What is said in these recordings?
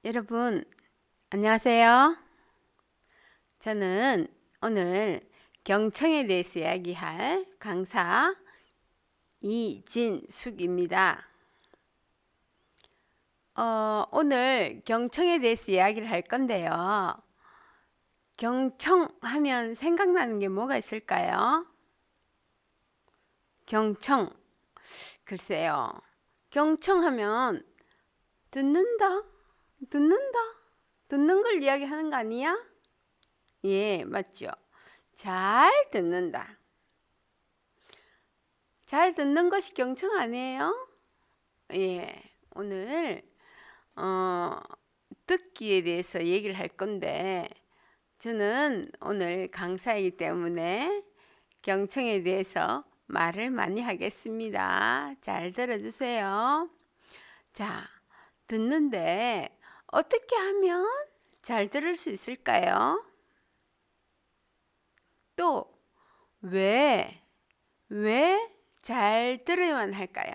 여러분, 안녕하세요. 저는 오늘 경청에 대해서 이야기할 강사 이진숙입니다. 오늘 경청에 대해서 이야기를 할 건데요. 경청하면 생각나는 게 뭐가 있을까요? 경청. 글쎄요. 경청하면 듣는다, 듣는 걸 이야기하는 거 아니야? 예, 맞죠. 잘 듣는다. 잘 듣는 것이 경청 아니에요? 예, 오늘 듣기에 대해서 얘기를 할 건데 저는 오늘 강사이기 때문에 경청에 대해서 말을 많이 하겠습니다. 잘 들어주세요. 자, 듣는데 어떻게 하면 잘 들을 수 있을까요? 또 왜 잘 들어야만 할까요?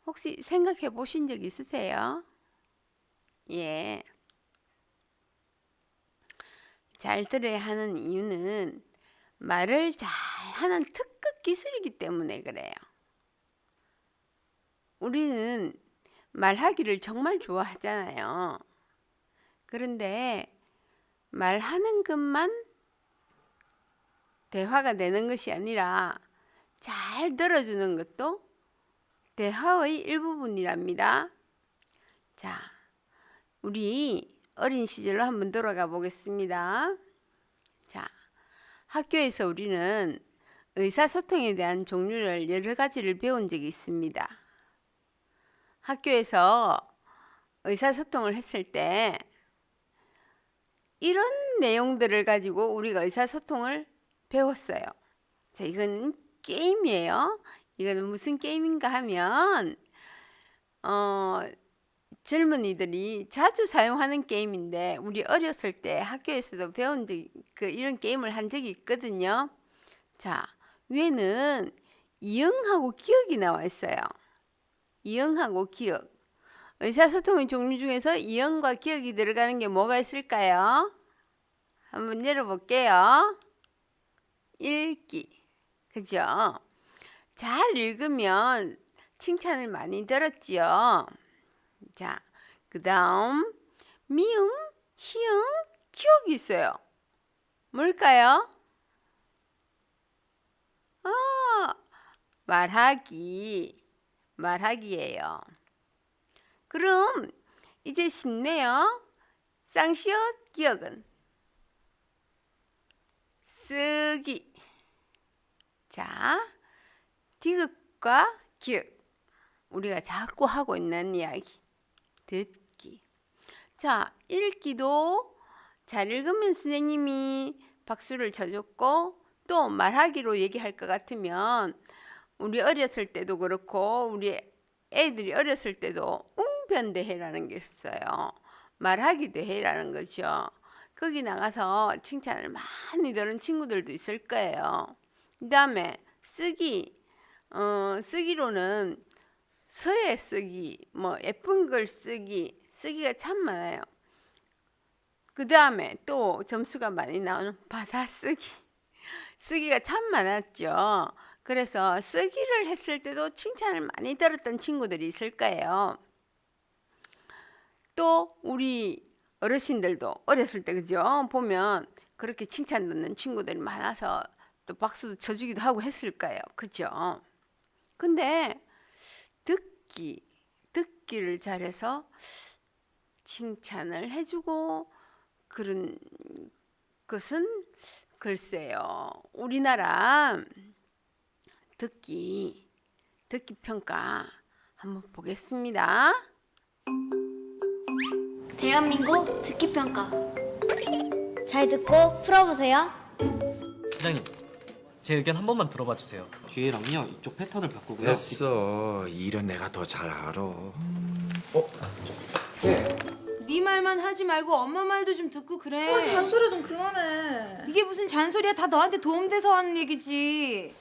혹시 생각해 보신 적 있으세요? 예. 잘 들어야 하는 이유는 말을 잘 하는 특급 기술이기 때문에 그래요. 우리는 말하기를 정말 좋아하잖아요. 그런데 말하는 것만 대화가 되는 것이 아니라 잘 들어주는 것도 대화의 일부분이랍니다. 자, 우리 어린 시절로 한번 돌아가 보겠습니다. 자, 학교에서 우리는 의사소통에 대한 종류를 여러 가지를 배운 적이 있습니다. 학교에서 의사소통을 했을 때 이런 내용들을 가지고 우리가 의사소통을 배웠어요. 자, 이건 게임이에요. 이거는 무슨 게임인가 하면 젊은이들이 자주 사용하는 게임인데 우리 어렸을 때 학교에서도 배운 이런 게임을 한 적이 있거든요. 자, 위에는 이응하고 기억이 나와 있어요. 이응하고 기억. 의사소통의 종류 중에서 이응과 기억이 들어가는 게 뭐가 있을까요? 한번 열어볼게요. 읽기. 그죠? 잘 읽으면 칭찬을 많이 들었지요. 자, 그 다음 미음, 희응, 기억이 있어요. 뭘까요? 말하기예요. 그럼 이제 쉽네요. 쌍시옷 기억은 쓰기. 자, 디귿과 기억. 우리가 자꾸 하고 있는 이야기. 듣기. 자, 읽기도 잘 읽으면 선생님이 박수를 쳐줬고 또 말하기로 얘기할 것 같으면 우리 어렸을 때도 그렇고 우리 애들이 어렸을 때도 웅변대회라는 게 있어요. 말하기 대회라는 거죠. 거기 나가서 칭찬을 많이 들은 친구들도 있을 거예요. 그 다음에 쓰기. 쓰기로는 서예 쓰기, 뭐 예쁜 글 쓰기, 쓰기가 참 많아요. 그 다음에 또 점수가 많이 나오는 받아쓰기. 쓰기가 참 많았죠. 그래서 쓰기를 했을 때도 칭찬을 많이 들었던 친구들이 있을 거예요. 또 우리 어르신들도 어렸을 때 그죠? 보면 그렇게 칭찬 듣는 친구들이 많아서 또 박수도 쳐주기도 하고 했을 거예요. 그죠? 근데 듣기를 잘해서 칭찬을 해주고 그런 것은 글쎄요. 우리나라 듣기 평가 한번 보겠습니다. 대한민국 듣기평가. 잘 듣고 풀어보세요. 사장님, 제 의견 한 번만 들어봐 주세요. 뒤에랑요 이쪽 패턴을 바꾸고요. 됐어. 일은 내가 더 잘 알아. 네 말만 하지 말고 엄마 말도 좀 듣고 그래. 잔소리 좀 그만해. 이게 무슨 잔소리야. 다 너한테 도움돼서 하는 얘기지.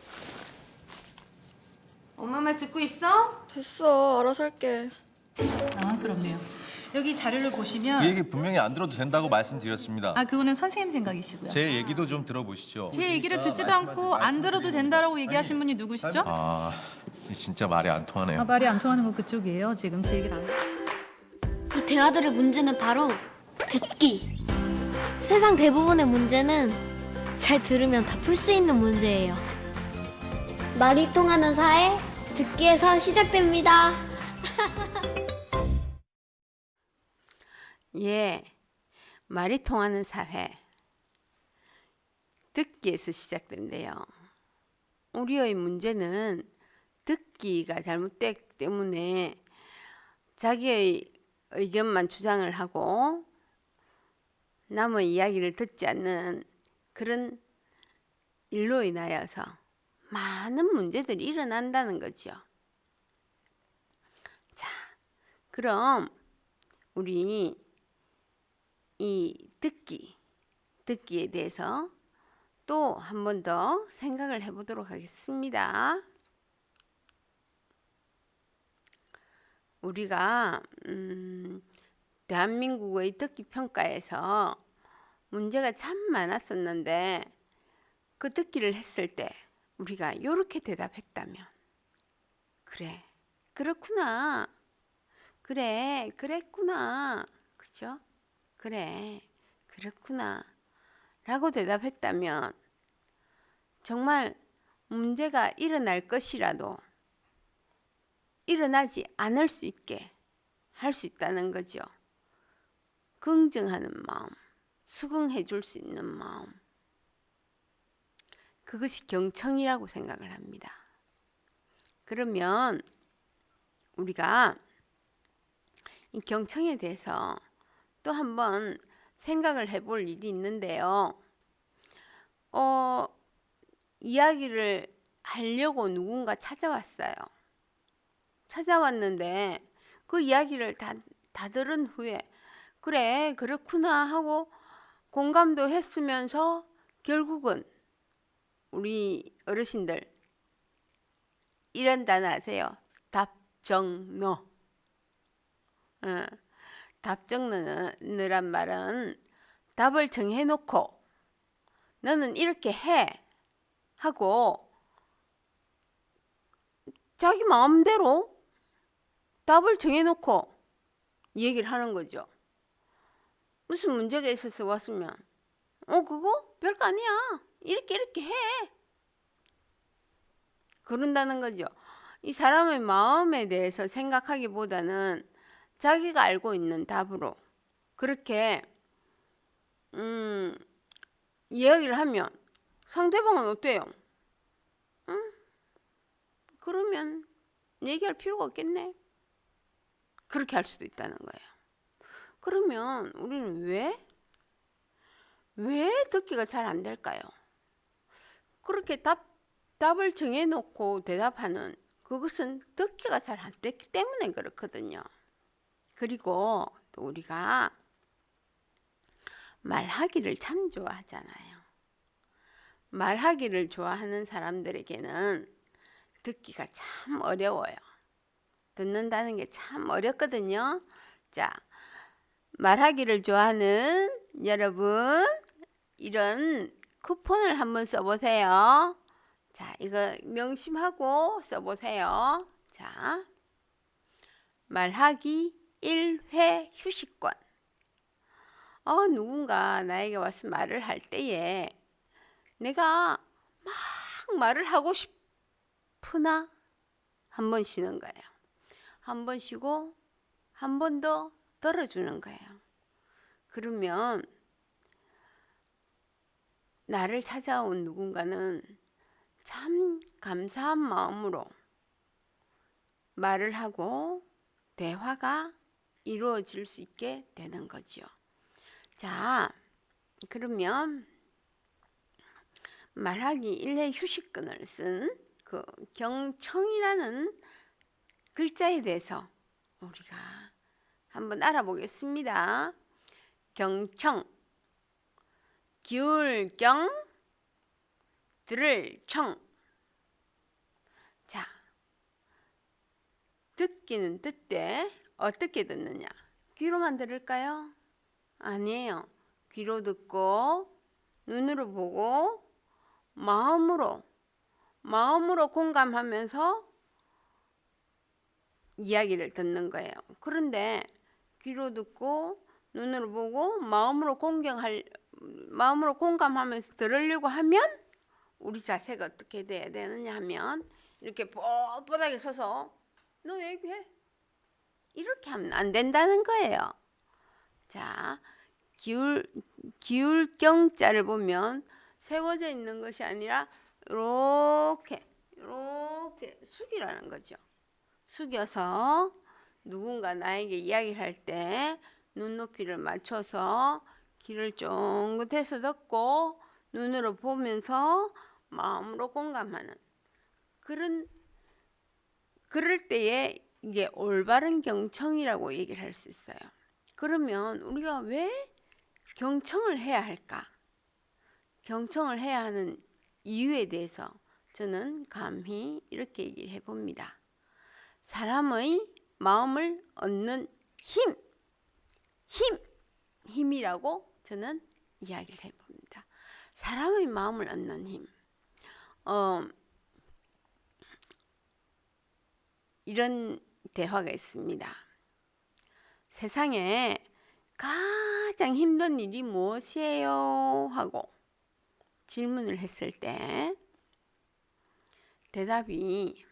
엄마 말 듣고 있어? 됐어, 알아서 할게. 당황스럽네요. 여기 자료를 보시면 그 얘기 분명히 안 들어도 된다고 말씀드렸습니다. 그거는 선생님 생각이시고요. 제 얘기도 좀 들어보시죠. 제 얘기를 듣지도 않고 안 들어도 된다라고 얘기하신 분이 누구시죠? 진짜 말이 안 통하네요. 말이 안 통하는 건 그쪽이에요. 지금 제 얘기를 안. 이 대화들의 문제는 바로 듣기. 세상 대부분의 문제는 잘 들으면 다 풀 수 있는 문제예요. 말이 통하는 사회, 듣기에서 시작됩니다. 예, 말이 통하는 사회. 듣기에서 시작된대요. 우리의 문제는 듣기가 잘못됐기 때문에 자기의 의견만 주장을 하고 남의 이야기를 듣지 않는 그런 일로 인하여서 많은 문제들이 일어난다는 거죠. 자, 그럼 우리 이 듣기에 대해서 또 한 번 더 생각을 해보도록 하겠습니다. 우리가 대한민국의 듣기 평가에서 문제가 참 많았었는데 그 듣기를 했을 때 우리가 이렇게 대답했다면 그래, 그렇구나. 그래, 그랬구나. 그죠? 그래, 그렇구나. 라고 대답했다면 정말 문제가 일어날 것이라도 일어나지 않을 수 있게 할 수 있다는 거죠. 긍정하는 마음, 수긍해 줄 수 있는 마음. 그것이 경청이라고 생각을 합니다. 그러면 우리가 이 경청에 대해서 또 한번 생각을 해볼 일이 있는데요. 이야기를 하려고 누군가 찾아왔어요. 찾아왔는데 그 이야기를 다 들은 후에 그래, 그렇구나 하고 공감도 했으면서 결국은 우리 어르신들 이런 단어 아세요? 답정너. 답정너란 말은 답을 정해놓고 너는 이렇게 해 하고 자기 마음대로 답을 정해놓고 얘기를 하는 거죠. 무슨 문제가 있어서 왔으면 그거 별거 아니야. 이렇게 해. 그런다는 거죠. 이 사람의 마음에 대해서 생각하기보다는 자기가 알고 있는 답으로 그렇게 이야기를 하면 상대방은 어때요? 그러면 얘기할 필요가 없겠네. 그렇게 할 수도 있다는 거예요. 그러면 우리는 왜 듣기가 잘 안 될까요? 그렇게 답을 정해놓고 대답하는 그것은 듣기가 잘 안 됐기 때문에 그렇거든요. 그리고 또 우리가 말하기를 참 좋아하잖아요. 말하기를 좋아하는 사람들에게는 듣기가 참 어려워요. 듣는다는 게 참 어렵거든요. 자, 말하기를 좋아하는 여러분, 이런 쿠폰을 한번 써보세요. 자, 이거 명심하고 써보세요. 자, 말하기 1회 휴식권. 누군가 나에게 와서 말을 할 때에 내가 막 말을 하고 싶으나 한 번 쉬는 거예요. 한 번 쉬고 한 번 더 들어주는 거예요. 그러면 나를 찾아온 누군가는 참 감사한 마음으로 말을 하고 대화가 이루어질 수 있게 되는 거죠. 자, 그러면 말하기 1회 휴식권을 쓴 그 경청이라는 글자에 대해서 우리가 한번 알아보겠습니다. 경청, 기울 경, 들을 청. 자, 듣기는 듣되 어떻게 듣느냐? 귀로만 들을까요? 아니에요. 귀로 듣고 눈으로 보고 마음으로 공감하면서 이야기를 듣는 거예요. 그런데 귀로 듣고 눈으로 보고 마음으로 공감하면서 들으려고 하면 우리 자세가 어떻게 돼야 되느냐 하면 이렇게 뻣뻣하게 서서 너 얘기해. 이렇게 하면 안 된다는 거예요. 자, 기울경자를 보면 세워져 있는 것이 아니라 이렇게 숙이라는 거죠. 숙여서 누군가 나에게 이야기를 할 때 눈높이를 맞춰서 귀를 쫑긋해서 듣고 눈으로 보면서 마음으로 공감하는 그럴 때에 이게 올바른 경청이라고 얘기를 할 수 있어요. 그러면 우리가 왜 경청을 해야 할까? 경청을 해야 하는 이유에 대해서 저는 감히 이렇게 얘기를 해봅니다. 사람의 마음을 얻는 힘이라고 저는 이야기를 해봅니다. 사람의 마음을 얻는 힘. 이런 대화가 있습니다. 세상에 가장 힘든 일이 무엇이에요? 하고 질문을 했을 때 대답이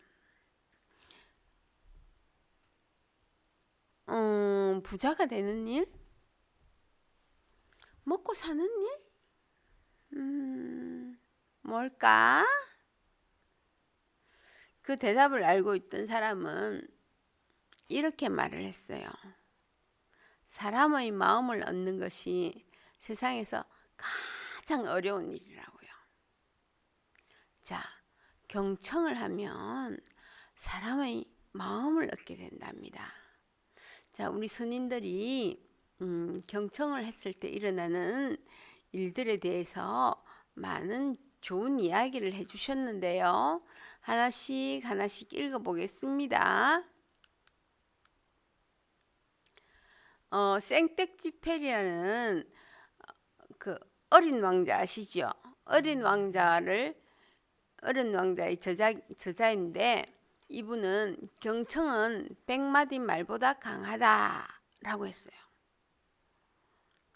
부자가 되는 일? 먹고 사는 일? 뭘까? 그 대답을 알고 있던 사람은 이렇게 말을 했어요. 사람의 마음을 얻는 것이 세상에서 가장 어려운 일이라고요. 자, 경청을 하면 사람의 마음을 얻게 된답니다. 자, 우리 선인들이 경청을 했을 때 일어나는 일들에 대해서 많은 좋은 이야기를 해주셨는데요. 하나씩 읽어보겠습니다. 생텍쥐페리라는 그 어린 왕자 아시죠? 어린 왕자의 저자인데 이분은 경청은 100마디 말보다 강하다라고 했어요.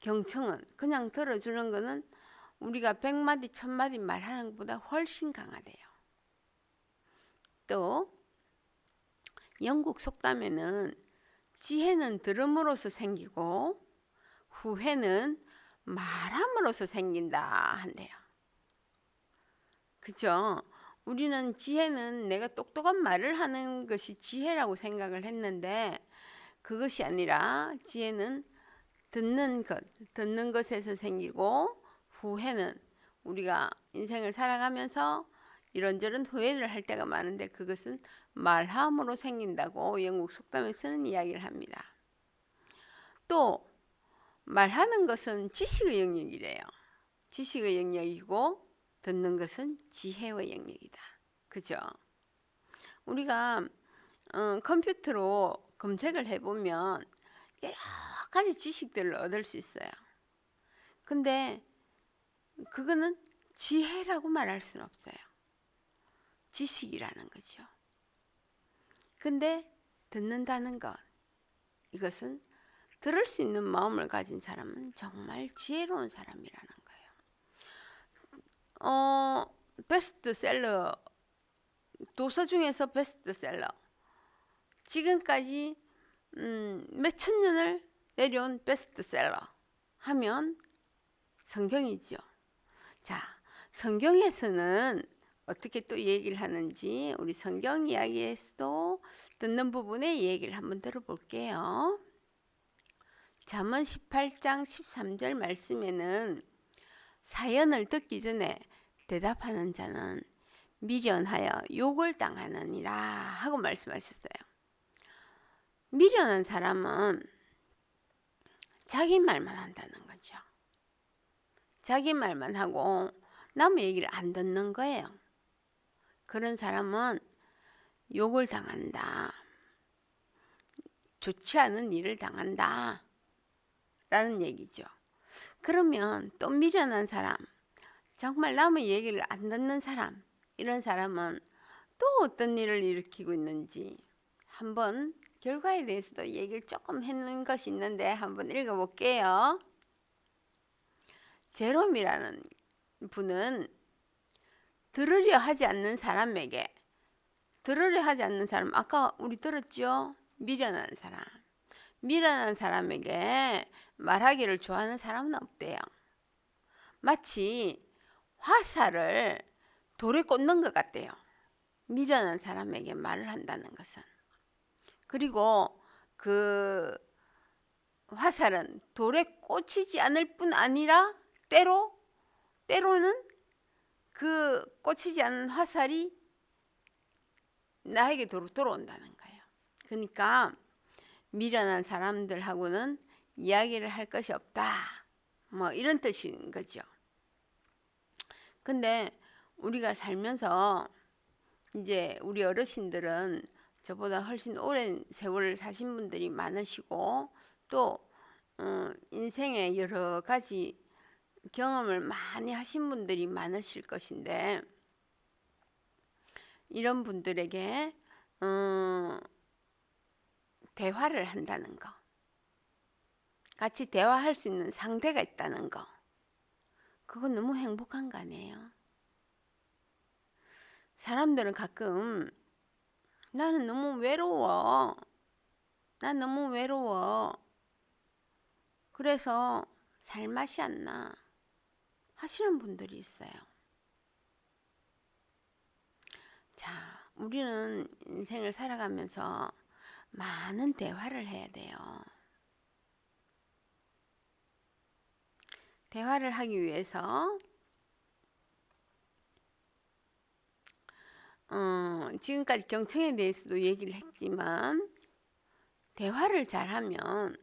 경청은 그냥 들어주는 거는 우리가 100마디, 1000마디 말하는 것보다 훨씬 강하대요. 또 영국 속담에는 지혜는 들음으로써 생기고 후회는 말함으로써 생긴다 한대요. 그죠? 우리는 지혜는 내가 똑똑한 말을 하는 것이 지혜라고 생각을 했는데 그것이 아니라 지혜는 듣는 것에서 생기고 후회는 우리가 인생을 살아가면서 이런저런 후회를 할 때가 많은데 그것은 말함으로 생긴다고 영국 속담에 쓰는 이야기를 합니다. 또 말하는 것은 지식의 영역이래요. 지식의 영역이고 듣는 것은 지혜의 영역이다. 그죠? 우리가 컴퓨터로 검색을 해보면 여러 가지 지식들을 얻을 수 있어요. 근데 그거는 지혜라고 말할 수는 없어요. 지식이라는 거죠. 근데 듣는다는 것, 이것은 들을 수 있는 마음을 가진 사람은 정말 지혜로운 사람이라는 거예요. 베스트셀러, 도서 중에서 베스트셀러, 지금까지 몇천 년을 내려온 베스트셀러 하면 성경이죠. 자, 성경에서는 어떻게 또 얘기를 하는지 우리 성경 이야기에서도 듣는 부분의 얘기를 한번 들어볼게요. 잠언 18장 13절 말씀에는 사연을 듣기 전에 대답하는 자는 미련하여 욕을 당하느니라 하고 말씀하셨어요. 미련한 사람은 자기 말만 한다는 거죠. 자기 말만 하고 남의 얘기를 안 듣는 거예요. 그런 사람은 욕을 당한다. 좋지 않은 일을 당한다 라는 얘기죠. 그러면 또 미련한 사람, 정말 남의 얘기를 안 듣는 사람, 이런 사람은 또 어떤 일을 일으키고 있는지 한번 결과에 대해서도 얘기를 조금 해놓은 것이 있는데 한번 읽어볼게요. 제롬이라는 분은 들으려 하지 않는 사람에게, 들으려 하지 않는 사람, 아까 우리 들었죠? 미련한 사람. 미련한 사람에게 말하기를 좋아하는 사람은 없대요. 마치 화살을 돌에 꽂는 것 같대요. 미련한 사람에게 말을 한다는 것은. 그리고 그 화살은 돌에 꽂히지 않을 뿐 아니라 때로는 그 꽂히지 않은 화살이 나에게 돌아온다는 거예요. 그러니까 미련한 사람들하고는 이야기를 할 것이 없다. 뭐 이런 뜻인 거죠. 근데 우리가 살면서 이제 우리 어르신들은 저보다 훨씬 오랜 세월을 사신 분들이 많으시고 또 인생의 여러 가지 경험을 많이 하신 분들이 많으실 것인데 이런 분들에게 대화를 한다는 거, 같이 대화할 수 있는 상대가 있다는 거, 그건 너무 행복한 거 아니에요? 사람들은 가끔 나는 너무 외로워. 난 너무 외로워. 그래서 살 맛이 안 나. 하시는 분들이 있어요. 자, 우리는 인생을 살아가면서 많은 대화를 해야 돼요. 대화를 하기 위해서 지금까지 경청에 대해서도 얘기를 했지만 대화를 잘하면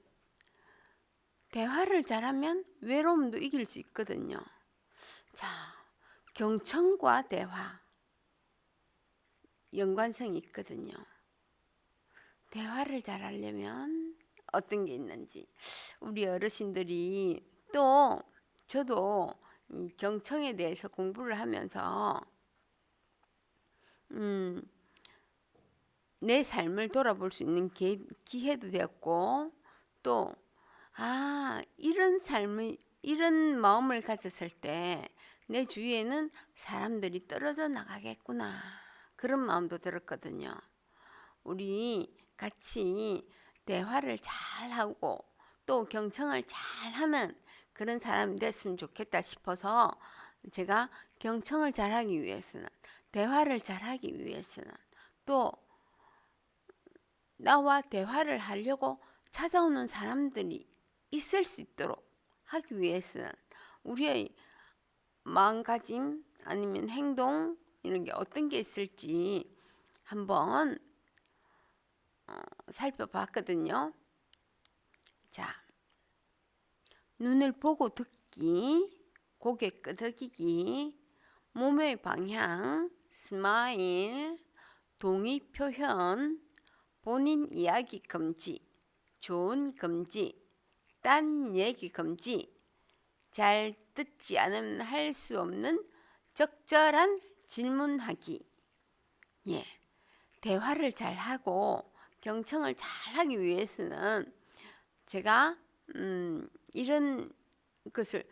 외로움도 이길 수 있거든요. 자, 경청과 대화 연관성이 있거든요. 대화를 잘하려면 어떤 게 있는지 우리 어르신들이 또 저도 이 경청에 대해서 공부를 하면서 내 삶을 돌아볼 수 있는 기회도 되었고 또 이런 마음을 가졌을 때 내 주위에는 사람들이 떨어져 나가겠구나 그런 마음도 들었거든요. 우리 같이 대화를 잘하고 또 경청을 잘하는 그런 사람이 됐으면 좋겠다 싶어서 제가 경청을 잘하기 위해서는 대화를 잘하기 위해서는 또 나와 대화를 하려고 찾아오는 사람들이 있을 수 있도록 하기 위해서는 우리의 마음가짐 아니면 행동 이런 게 어떤 게 있을지 한번 살펴봤거든요. 자, 눈을 보고 듣기, 고개 끄덕이기, 몸의 방향, 스마일, 동의 표현, 본인 이야기 금지, 좋은 금지, 딴 얘기 금지, 잘 듣지 않으면 할 수 없는 적절한 질문하기. 예, 대화를 잘하고 경청을 잘하기 위해서는 제가 이런 것을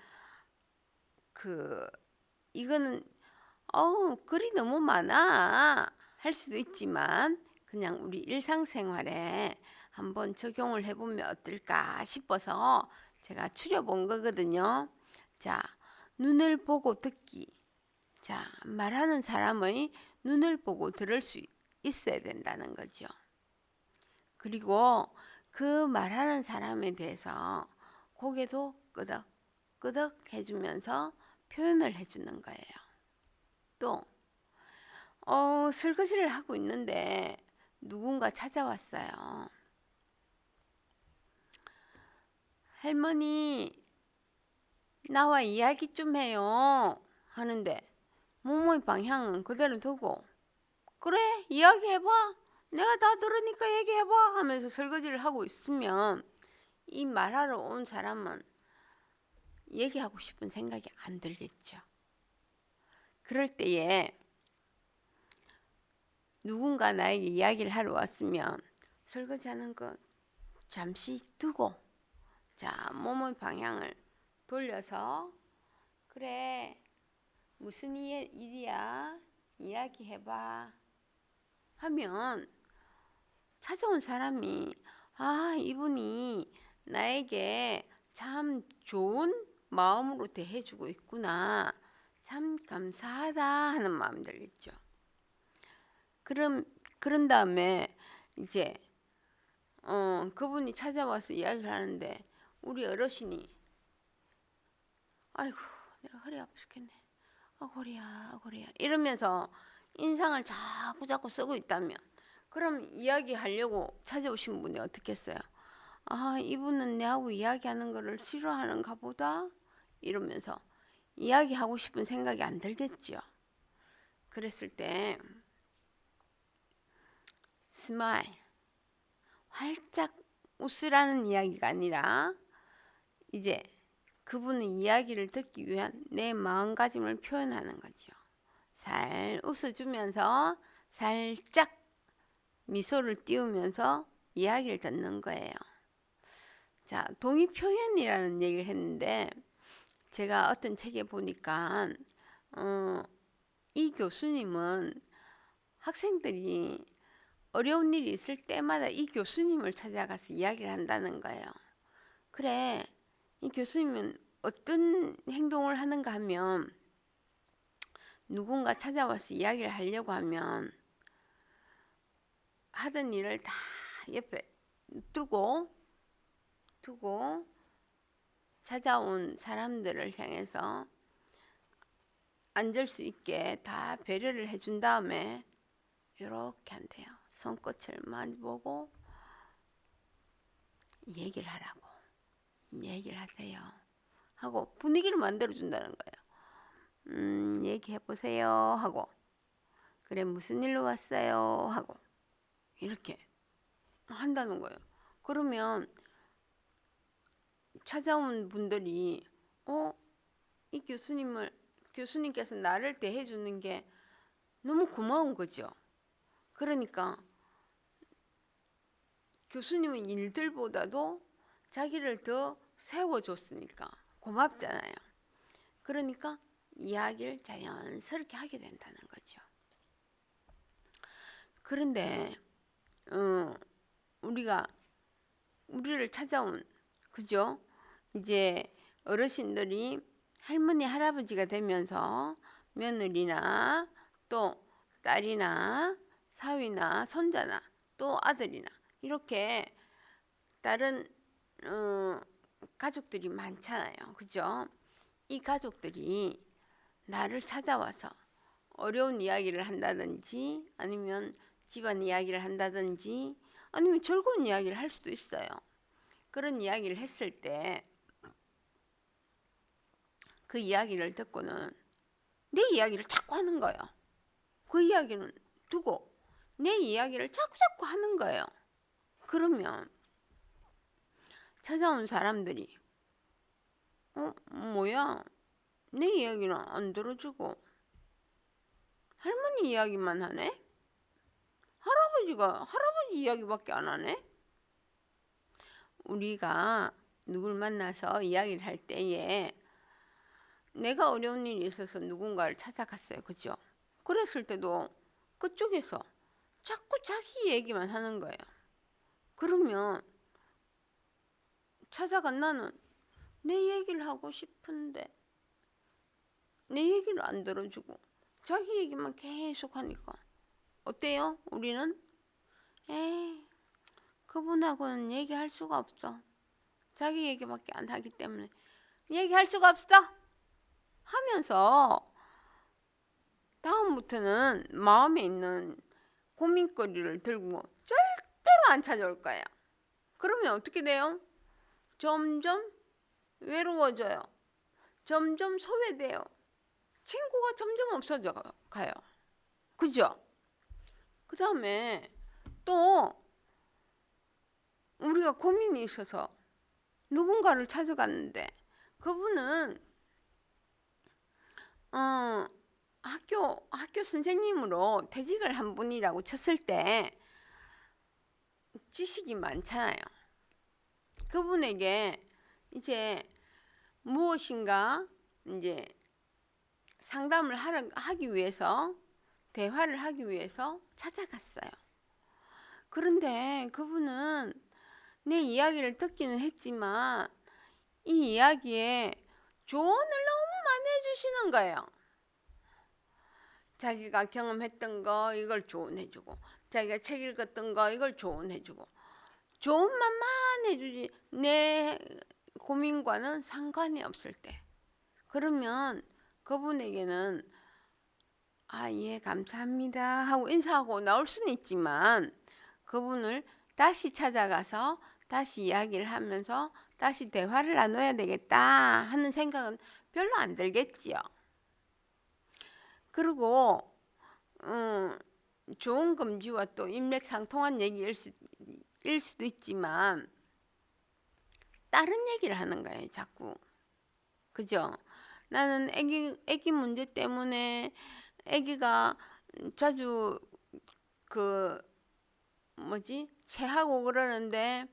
이거는 글이 너무 많아 할 수도 있지만 그냥 우리 일상생활에 한번 적용을 해보면 어떨까 싶어서 제가 추려본 거거든요. 자, 눈을 보고 듣기. 자, 말하는 사람의 눈을 보고 들을 수 있어야 된다는 거죠. 그리고 그 말하는 사람에 대해서 고개도 끄덕끄덕 해주면서 표현을 해주는 거예요. 또 설거지를 하고 있는데 누군가 찾아왔어요. 할머니, 나와 이야기 좀 해요 하는데 몸의 방향은 그대로 두고 그래, 이야기해봐. 내가 다 들으니까 얘기해봐 하면서 설거지를 하고 있으면 이 말하러 온 사람은 얘기하고 싶은 생각이 안 들겠죠. 그럴 때에 누군가 나에게 이야기를 하러 왔으면 설거지하는 거 잠시 두고 자 몸의 방향을 돌려서 그래 무슨 일이야 이야기해봐 하면 찾아온 사람이 아 이분이 나에게 참 좋은 마음으로 대해주고 있구나 참 감사하다 하는 마음이 들겠죠. 그런 다음에 이제 그분이 찾아와서 이야기를 하는데 우리 어르신이 아이고 내가 허리 아파 죽겠네. 허리야 이러면서 인상을 자꾸 쓰고 있다면 그럼 이야기하려고 찾아오신 분이 어떻겠어요? 아 이분은 내하고 이야기하는 거를 싫어하는가 보다 이러면서 이야기하고 싶은 생각이 안 들겠죠. 그랬을 때 스마일 활짝 웃으라는 이야기가 아니라 이제 그분의 이야기를 듣기 위한 내 마음가짐을 표현하는 거죠. 살 웃어주면서 살짝 미소를 띄우면서 이야기를 듣는 거예요. 자, 동의 표현이라는 얘기를 했는데 제가 어떤 책에 보니까 이 교수님은 학생들이 어려운 일이 있을 때마다 이 교수님을 찾아가서 이야기를 한다는 거예요. 그래, 이 교수님은 어떤 행동을 하는가 하면 누군가 찾아와서 이야기를 하려고 하면 하던 일을 다 옆에 두고 찾아온 사람들을 향해서 앉을 수 있게 다 배려를 해준 다음에 이렇게 한대요. 손끝을 많이 보고 얘기를 하라고. 얘기를 하세요. 하고 분위기를 만들어 준다는 거예요. 얘기해 보세요 하고 그래 무슨 일로 왔어요 하고 이렇게 한다는 거예요. 그러면 찾아온 분들이 이 교수님께서 나를 대해 주는 게 너무 고마운 거죠. 그러니까 교수님은 일들보다도 자기를 더 세워줬으니까 고맙잖아요. 그러니까 이야기를 자연스럽게 하게 된다는 거죠. 그런데 우리를 찾아온 그죠? 이제 어르신들이 할머니 할아버지가 되면서 며느리나 또 딸이나 사위나 손자나 또 아들이나 이렇게 다른 가족들이 많잖아요. 그죠? 이 가족들이 나를 찾아와서 어려운 이야기를 한다든지 아니면 집안 이야기를 한다든지 아니면 즐거운 이야기를 할 수도 있어요. 그런 이야기를 했을 때 그 이야기를 듣고는 내 이야기를 자꾸 하는 거예요. 그 이야기는 두고 내 이야기를 자꾸 하는 거예요. 그러면 찾아온 사람들이 뭐야 내 이야기는 안 들어주고 할머니 이야기만 하네? 할아버지 이야기밖에 안 하네? 우리가 누굴 만나서 이야기를 할 때에 내가 어려운 일이 있어서 누군가를 찾아갔어요. 그죠? 그랬을 때도 그쪽에서 자꾸 자기 얘기만 하는 거예요. 그러면 찾아간 나는 내 얘기를 하고 싶은데 내 얘기를 안 들어주고 자기 얘기만 계속 하니까 어때요? 우리는 그분하고는 얘기할 수가 없어. 자기 얘기밖에 안 하기 때문에 얘기할 수가 없어 하면서 다음부터는 마음에 있는 고민거리를 들고 절대로 안 찾아올 거예요. 그러면 어떻게 돼요? 점점 외로워져요. 점점 소외돼요. 친구가 점점 없어져 가요. 그죠? 그 다음에 또 우리가 고민이 있어서 누군가를 찾아갔는데 그분은 학교 선생님으로 퇴직을 한 분이라고 쳤을 때 지식이 많잖아요. 그분에게 이제 무엇인가 이제 상담을 하기 위해서 대화를 하기 위해서 찾아갔어요. 그런데 그분은 내 이야기를 듣기는 했지만 이 이야기에 조언을 너무 많이 해주시는 거예요. 자기가 경험했던 거 이걸 조언해주고, 자기가 책 읽었던 거 이걸 조언해주고, 조언만 많이 해주지 내 고민과는 상관이 없을 때, 그러면 그분에게는 예, 감사합니다 하고 인사하고 나올 수는 있지만 그분을 다시 찾아가서 다시 이야기를 하면서 다시 대화를 나눠야 되겠다 하는 생각은 별로 안 들겠지요. 그리고 좋은 금지와 또 인맥상통한 얘기일 수도 있지만 다른 얘기를 하는 거예요, 자꾸. 그죠? 나는 애기 문제 때문에 애기가 자주 체하고 그러는데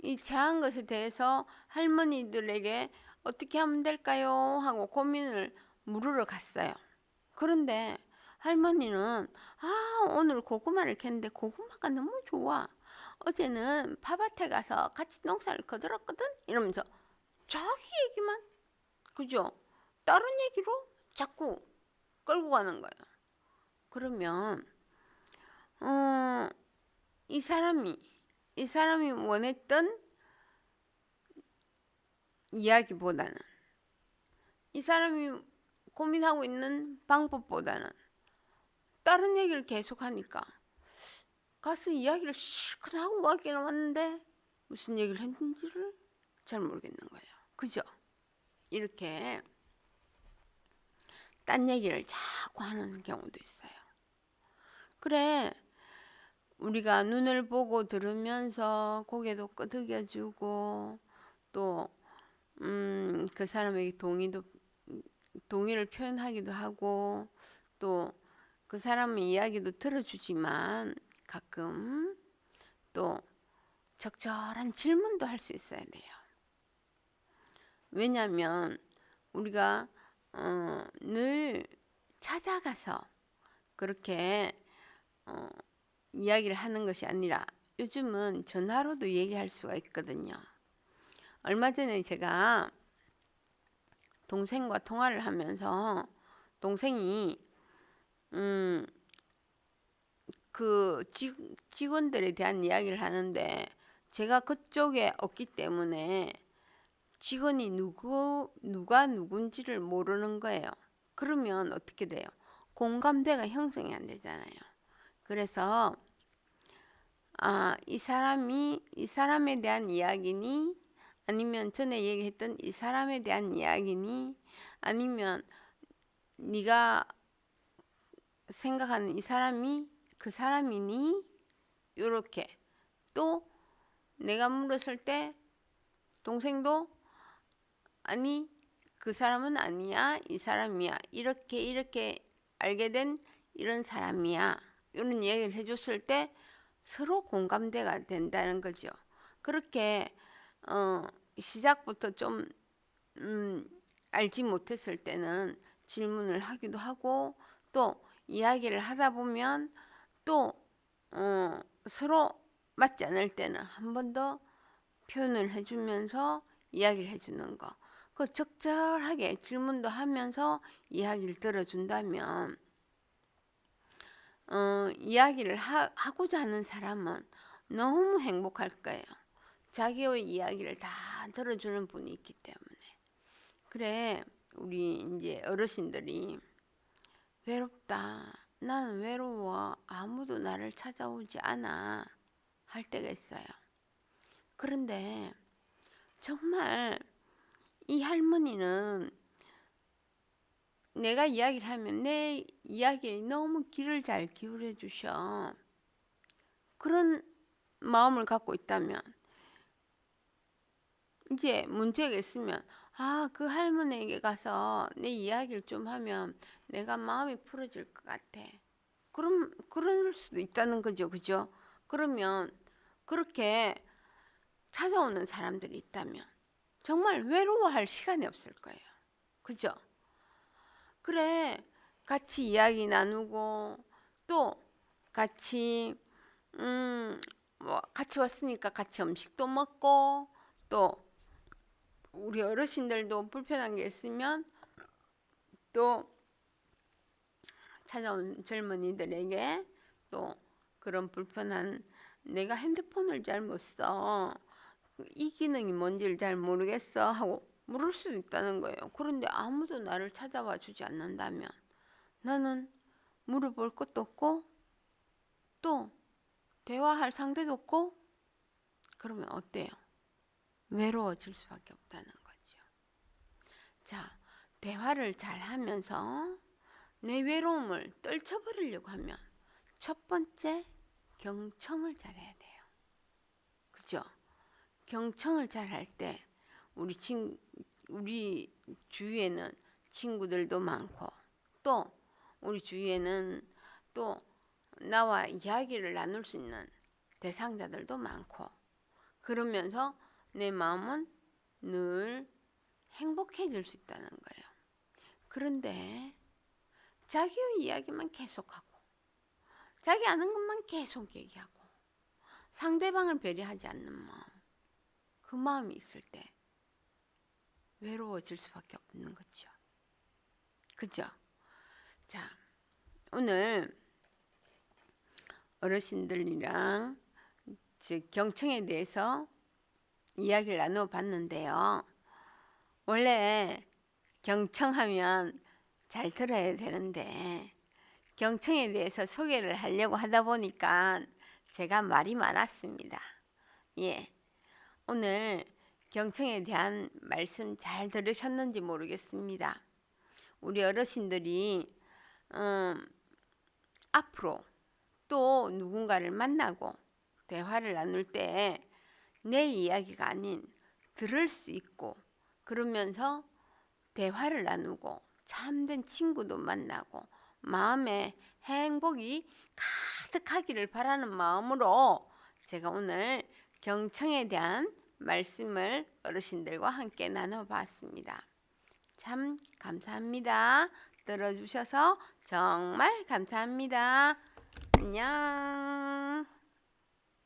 이 체한 것에 대해서 할머니들에게 어떻게 하면 될까요? 하고 고민을 물으러 갔어요. 그런데 할머니는 오늘 고구마를 캤는데 고구마가 너무 좋아. 어제는 밭에 가서 같이 농사를 거들었거든? 이러면서 자기 얘기만, 그죠? 다른 얘기로 자꾸 끌고 가는 거예요. 그러면 이 사람이 원했던 이야기보다는, 이 사람이 고민하고 있는 방법보다는 다른 얘기를 계속하니까 가서 이야기를 실컷 하고 가기는 왔는데 무슨 얘기를 했는지를 잘 모르겠는 거예요. 그죠? 이렇게 딴 얘기를 자꾸 하는 경우도 있어요. 그래, 우리가 눈을 보고 들으면서 고개도 끄덕여주고 또 그 사람에게 동의를 표현하기도 하고 또 그 사람의 이야기도 들어주지만 가끔 또 적절한 질문도 할 수 있어야 돼요. 왜냐하면 우리가 늘 찾아가서 그렇게 이야기를 하는 것이 아니라 요즘은 전화로도 얘기할 수가 있거든요. 얼마 전에 제가 동생과 통화를 하면서 동생이 그 직원들에 대한 이야기를 하는데 제가 그쪽에 없기 때문에 직원이 누가 누군지를 모르는 거예요. 그러면 어떻게 돼요? 공감대가 형성이 안 되잖아요. 그래서 이 사람에 대한 이야기니 아니면 전에 얘기했던 이 사람에 대한 이야기니 아니면 네가 생각하는 이 사람이 그 사람이니, 요렇게. 또 내가 물었을 때 동생도 아니 그 사람은 아니야, 이 사람이야, 이렇게 알게 된 이런 사람이야, 이런 얘기를 해줬을 때 서로 공감대가 된다는 거죠. 그렇게 시작부터 좀 알지 못했을 때는 질문을 하기도 하고 또 이야기를 하다 보면 또 서로 맞지 않을 때는 한 번 더 표현을 해주면서 이야기를 해주는 거, 그 적절하게 질문도 하면서 이야기를 들어준다면 이야기를 하고자 하는 사람은 너무 행복할 거예요. 자기의 이야기를 다 들어주는 분이 있기 때문에. 그래, 우리 이제 어르신들이 외롭다, 나는 외로워, 아무도 나를 찾아오지 않아 할 때가 있어요. 그런데 정말 이 할머니는 내가 이야기를 하면 내 이야기에 너무 귀를 잘 기울여 주셔. 그런 마음을 갖고 있다면 이제 문제가 있으면 그 할머니에게 가서 내 이야기를 좀 하면 내가 마음이 풀어질 것 같아. 그럴 수도 있다는 거죠. 그죠? 그러면 그렇게 찾아오는 사람들이 있다면 정말 외로워할 시간이 없을 거예요. 그죠? 그래, 같이 이야기 나누고 또 같이 같이 왔으니까 같이 음식도 먹고 또 우리 어르신들도 불편한 게 있으면 또 찾아온 젊은이들에게 또 그런 불편한 내가 핸드폰을 잘 못 써. 이 기능이 뭔지를 잘 모르겠어 하고 물을 수도 있다는 거예요. 그런데 아무도 나를 찾아와 주지 않는다면 나는 물어볼 것도 없고 또 대화할 상대도 없고 그러면 어때요? 외로워질 수밖에 없다는 거죠. 자, 대화를 잘 하면서 내 외로움을 떨쳐버리려고 하면 첫 번째 경청을 잘해야 돼요. 그죠? 경청을 잘할 때 우리 주위에는 친구들도 많고 또 우리 주위에는 또 나와 이야기를 나눌 수 있는 대상자들도 많고 그러면서 내 마음은 늘 행복해질 수 있다는 거예요. 그런데 자기의 이야기만 계속하고 자기 아는 것만 계속 얘기하고 상대방을 배려하지 않는 마음, 그 마음이 있을 때 외로워질 수밖에 없는 거죠. 그죠? 자, 오늘 어르신들이랑 경청에 대해서 이야기를 나누어 봤는데요. 원래 경청하면 잘 들어야 되는데 경청에 대해서 소개를 하려고 하다 보니까 제가 말이 많았습니다. 예, 오늘 경청에 대한 말씀 잘 들으셨는지 모르겠습니다. 우리 어르신들이 앞으로 또 누군가를 만나고 대화를 나눌 때 내 이야기가 아닌 들을 수 있고 그러면서 대화를 나누고 참된 친구도 만나고 마음에 행복이 가득하기를 바라는 마음으로 제가 오늘 경청에 대한 말씀을 어르신들과 함께 나눠봤습니다. 참 감사합니다. 들어주셔서 정말 감사합니다. 안녕.